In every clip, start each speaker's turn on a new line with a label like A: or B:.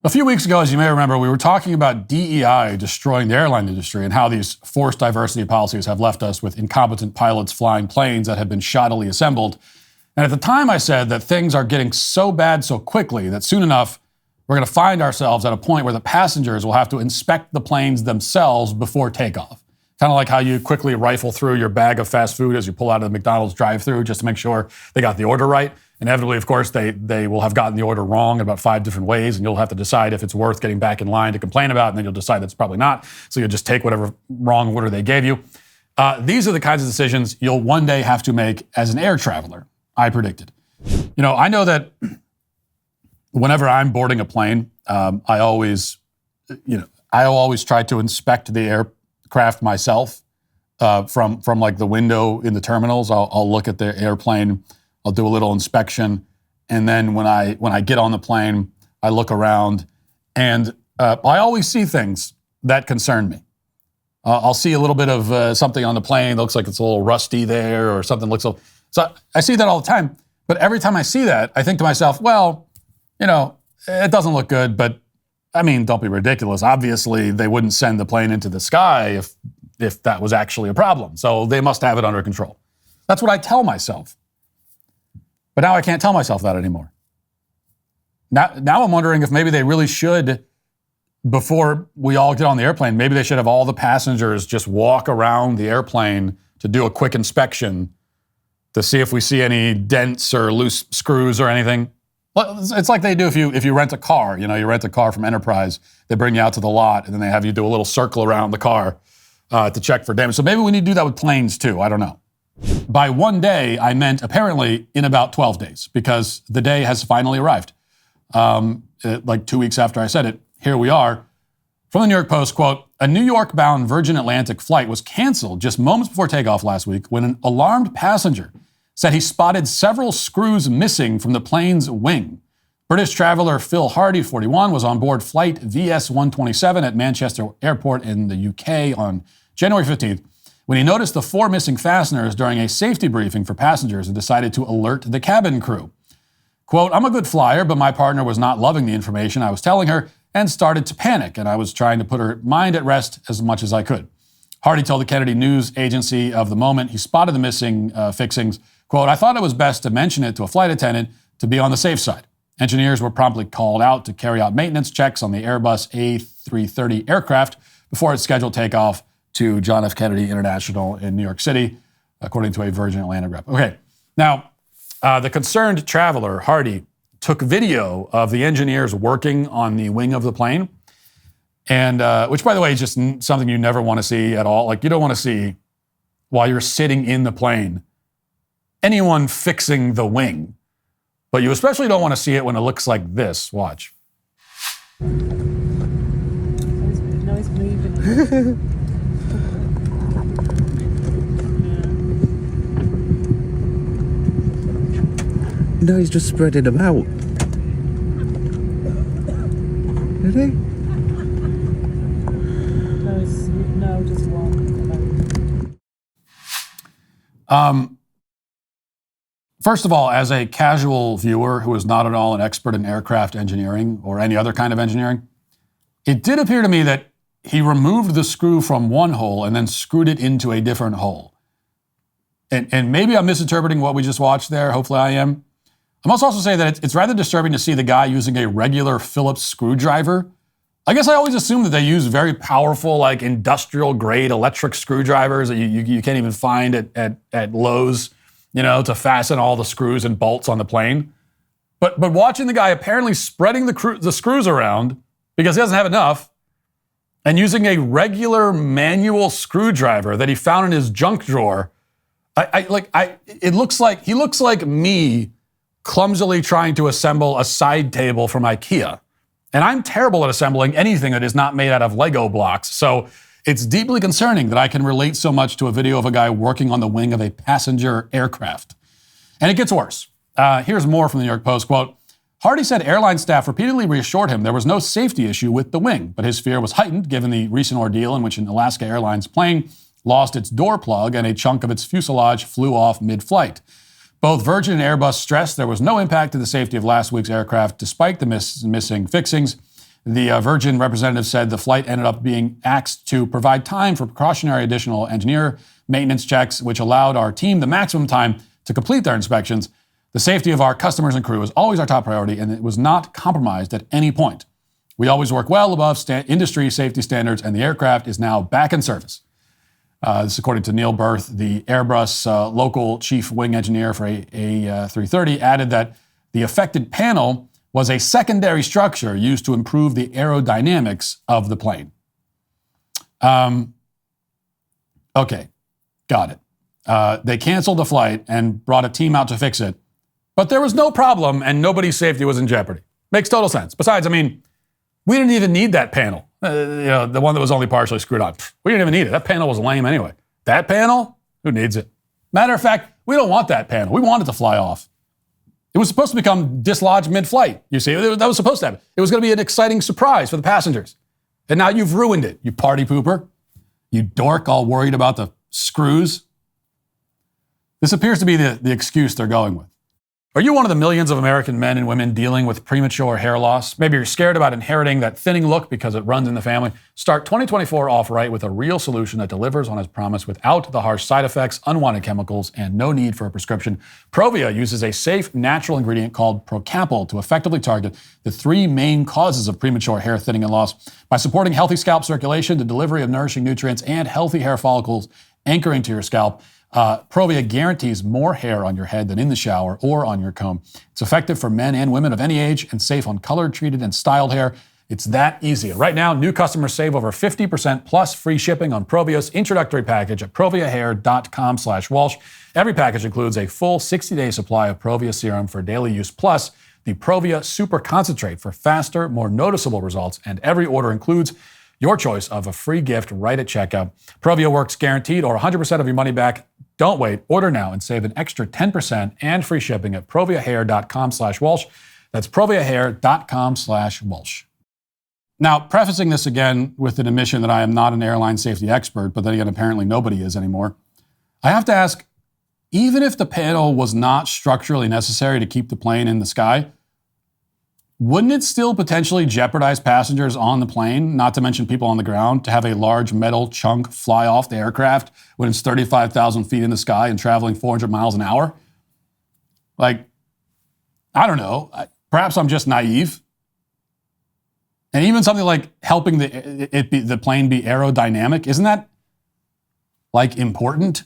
A: A few weeks ago, as you may remember, we were talking about DEI destroying the airline industry and how these forced diversity policies have left us with incompetent pilots flying planes that have been shoddily assembled. And at the time, I said that things are getting so bad so quickly that soon enough, we're going to find ourselves at a point where the passengers will have to inspect the planes themselves before takeoff. Kind of like how you quickly rifle through your bag of fast food as you pull out of the McDonald's drive-thru just to make sure they got the order right. Inevitably, of course, they will have gotten the order wrong in about 5 different ways, and you'll have to decide if it's worth getting back in line to complain about, and then you'll decide that's probably not. So you'll just take whatever wrong order they gave you. These are the kinds of decisions you'll one day have to make as an air traveler, I predicted. You know, I know that whenever I'm boarding a plane, I always try to inspect the aircraft myself from like the window in the terminals. I'll look at the airplane. I'll do a little inspection, and then when I get on the plane, I look around, and I always see things that concern me. I'll see a little bit of something on the plane that looks like it's a little rusty there, or something looks a little... So I see that all the time, but every time I see that, I think to myself, well, you know, it doesn't look good, but I mean, don't be ridiculous. Obviously, they wouldn't send the plane into the sky if that was actually a problem, so they must have it under control. That's what I tell myself. But now I can't tell myself that anymore. Now I'm wondering if maybe they really should, before we all get on the airplane, maybe they should have all the passengers just walk around the airplane to do a quick inspection to see if we see any dents or loose screws or anything. It's like they do if you rent a car. You know, you rent a car from Enterprise, they bring you out to the lot, and then they have you do a little circle around the car to check for damage. So maybe we need to do that with planes too. I don't know. By one day, I meant apparently in about 12 days, because the day has finally arrived. Like 2 weeks after I said it, here we are. From the New York Post, quote, a New York-bound Virgin Atlantic flight was canceled just moments before takeoff last week when an alarmed passenger said he spotted several screws missing from the plane's wing. British traveler Phil Hardy, 41, was on board flight VS-127 at Manchester Airport in the UK on January 15th. When he noticed the 4 missing fasteners during a safety briefing for passengers and decided to alert the cabin crew. Quote, I'm a good flyer, but my partner was not loving the information I was telling her and started to panic, and I was trying to put her mind at rest as much as I could. Hardy told the Kennedy News Agency of the moment he spotted the missing fixings. Quote, I thought it was best to mention it to a flight attendant to be on the safe side. Engineers were promptly called out to carry out maintenance checks on the Airbus A330 aircraft before its scheduled takeoff to John F. Kennedy International in New York City, according to a Virgin Atlantic rep. Okay, now, the concerned traveler, Hardy, took video of the engineers working on the wing of the plane, and which, by the way, is just something you never want to see at all. Like, you don't want to see, while you're sitting in the plane, anyone fixing the wing. But you especially don't want to see it when it looks like this. Watch.
B: Now he's moving.
C: No, he's just spreading them out. Did he?
B: No, just one.
A: First of all, as a casual viewer who is not at all an expert in aircraft engineering or any other kind of engineering, it did appear to me that he removed the screw from one hole and then screwed it into a different hole. And maybe I'm misinterpreting what we just watched there. Hopefully I am. I must also say that it's rather disturbing to see the guy using a regular Phillips screwdriver. I guess I always assume that they use very powerful, like industrial-grade electric screwdrivers that you can't even find at Lowe's, you know, to fasten all the screws and bolts on the plane. But watching the guy apparently spreading the screws around because he doesn't have enough, and using a regular manual screwdriver that he found in his junk drawer, he looks like me clumsily trying to assemble a side table from IKEA. And I'm terrible at assembling anything that is not made out of Lego blocks. So it's deeply concerning that I can relate so much to a video of a guy working on the wing of a passenger aircraft. And it gets worse. Here's more from the New York Post, quote, Hardy said airline staff repeatedly reassured him there was no safety issue with the wing, but his fear was heightened given the recent ordeal in which an Alaska Airlines plane lost its door plug and a chunk of its fuselage flew off mid-flight. Both Virgin and Airbus stressed there was no impact to the safety of last week's aircraft despite the missing fixings. The Virgin representative said the flight ended up being asked to provide time for precautionary additional engineer maintenance checks, which allowed our team the maximum time to complete their inspections. The safety of our customers and crew is always our top priority, and it was not compromised at any point. We always work well above industry safety standards, and the aircraft is now back in service. This is according to Neil Berth, the Airbus local chief wing engineer for A330, added that the affected panel was a secondary structure used to improve the aerodynamics of the plane. Okay, got it. They canceled the flight and brought a team out to fix it, but there was no problem and nobody's safety was in jeopardy. Makes total sense. Besides, I mean, we didn't even need that panel. The one that was only partially screwed on. We didn't even need it. That panel was lame anyway. That panel? Who needs it? Matter of fact, we don't want that panel. We want it to fly off. It was supposed to become dislodged mid-flight, you see. That was supposed to happen. It was going to be an exciting surprise for the passengers. And now you've ruined it, you party pooper. You dork all worried about the screws. This appears to be the excuse they're going with. Are you one of the millions of American men and women dealing with premature hair loss? Maybe you're scared about inheriting that thinning look because it runs in the family. Start 2024 off right with a real solution that delivers on its promise without the harsh side effects, unwanted chemicals, and no need for a prescription. ProVia uses a safe, natural ingredient called Procapil to effectively target the three main causes of premature hair thinning and loss. By supporting healthy scalp circulation, the delivery of nourishing nutrients, and healthy hair follicles anchoring to your scalp, ProVia guarantees more hair on your head than in the shower or on your comb. It's effective for men and women of any age and safe on colored, treated, and styled hair. It's that easy. Right now, new customers save over 50% plus free shipping on ProVia's introductory package at proviahair.com/Walsh. Every package includes a full 60-day supply of ProVia serum for daily use, plus the ProVia Super Concentrate for faster, more noticeable results. And every order includes your choice of a free gift right at checkout. ProVia works guaranteed or 100% of your money back. Don't wait. Order now and save an extra 10% and free shipping at proviahair.com/Walsh. That's proviahair.com/Walsh. Now, prefacing this again with an admission that I am not an airline safety expert, but then again, apparently nobody is anymore, I have to ask, even if the panel was not structurally necessary to keep the plane in the sky, wouldn't it still potentially jeopardize passengers on the plane, not to mention people on the ground, to have a large metal chunk fly off the aircraft when it's 35,000 feet in the sky and traveling 400 miles an hour? Like, I don't know. Perhaps I'm just naive. And even something like helping the plane be aerodynamic, isn't that, like, important?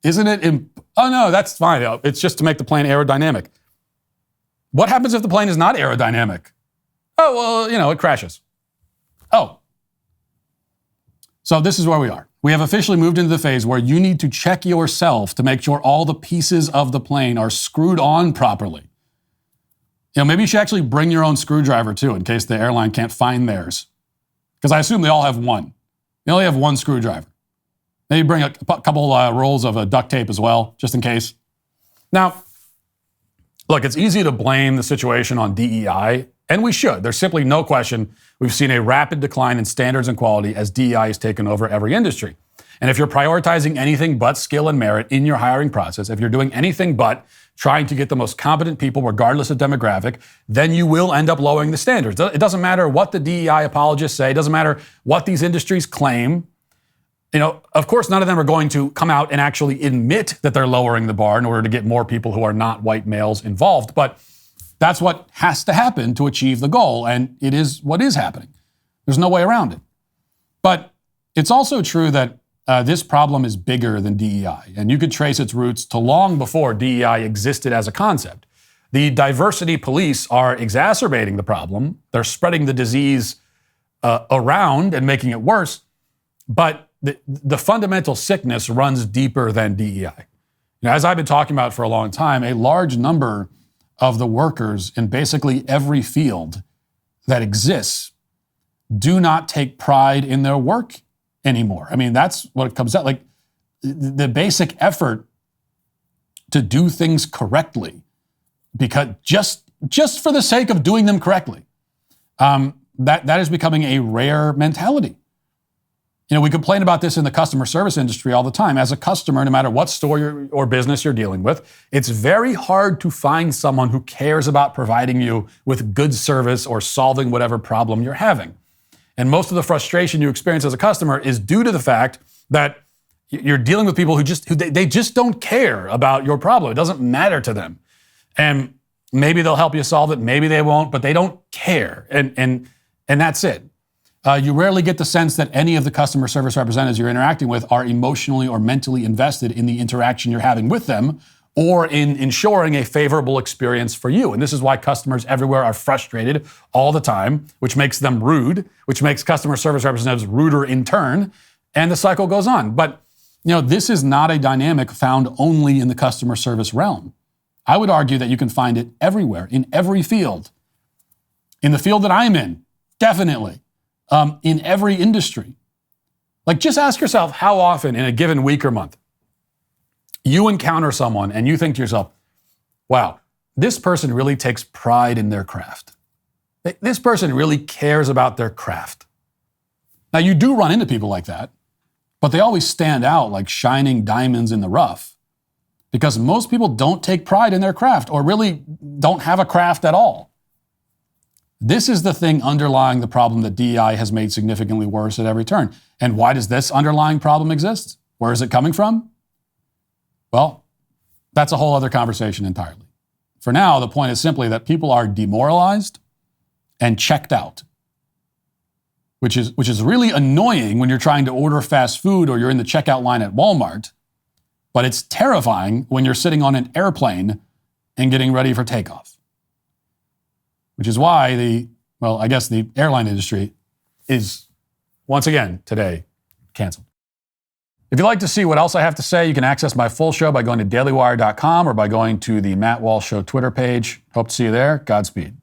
A: Isn't it? Oh, no, that's fine. It's just to make the plane aerodynamic. What happens if the plane is not aerodynamic? Oh, well, it crashes. Oh. So this is where we are. We have officially moved into the phase where you need to check yourself to make sure all the pieces of the plane are screwed on properly. Maybe you should actually bring your own screwdriver too, in case the airline can't find theirs. Because I assume they all have one. They only have one screwdriver. Maybe bring a couple rolls of duct tape as well, just in case. Now, look, it's easy to blame the situation on DEI, and we should. There's simply no question we've seen a rapid decline in standards and quality as DEI has taken over every industry. And if you're prioritizing anything but skill and merit in your hiring process, if you're doing anything but trying to get the most competent people regardless of demographic, then you will end up lowering the standards. It doesn't matter what the DEI apologists say. It doesn't matter what these industries claim. Of course, none of them are going to come out and actually admit that they're lowering the bar in order to get more people who are not white males involved. But that's what has to happen to achieve the goal, and it is what is happening. There's no way around it. But it's also true that this problem is bigger than DEI, and you could trace its roots to long before DEI existed as a concept. The diversity police are exacerbating the problem. They're spreading the disease around and making it worse. But the fundamental sickness runs deeper than DEI. As I've been talking about for a long time, a large number of the workers in basically every field that exists do not take pride in their work anymore. I mean, that's what it comes out like. The basic effort to do things correctly, because just for the sake of doing them correctly, that is becoming a rare mentality. We complain about this in the customer service industry all the time. As a customer, no matter what store or business you're dealing with, it's very hard to find someone who cares about providing you with good service or solving whatever problem you're having. And most of the frustration you experience as a customer is due to the fact that you're dealing with people who they just don't care about your problem. It doesn't matter to them. And maybe they'll help you solve it, maybe they won't, but they don't care. And that's it. You rarely get the sense that any of the customer service representatives you're interacting with are emotionally or mentally invested in the interaction you're having with them or in ensuring a favorable experience for you. And this is why customers everywhere are frustrated all the time, which makes them rude, which makes customer service representatives ruder in turn, and the cycle goes on. But this is not a dynamic found only in the customer service realm. I would argue that you can find it everywhere, in every field. In the field that I'm in, definitely. In every industry. Like, just ask yourself how often in a given week or month you encounter someone and you think to yourself, wow, this person really takes pride in their craft. This person really cares about their craft. Now, you do run into people like that, but they always stand out like shining diamonds in the rough because most people don't take pride in their craft or really don't have a craft at all. This is the thing underlying the problem that DEI has made significantly worse at every turn. And why does this underlying problem exist? Where is it coming from? Well, that's a whole other conversation entirely. For now, the point is simply that people are demoralized and checked out, which is really annoying when you're trying to order fast food or you're in the checkout line at Walmart, but it's terrifying when you're sitting on an airplane and getting ready for takeoff. Which is why the airline industry is, once again, today, canceled. If you'd like to see what else I have to say, you can access my full show by going to dailywire.com or by going to the Matt Walsh Show Twitter page. Hope to see you there. Godspeed.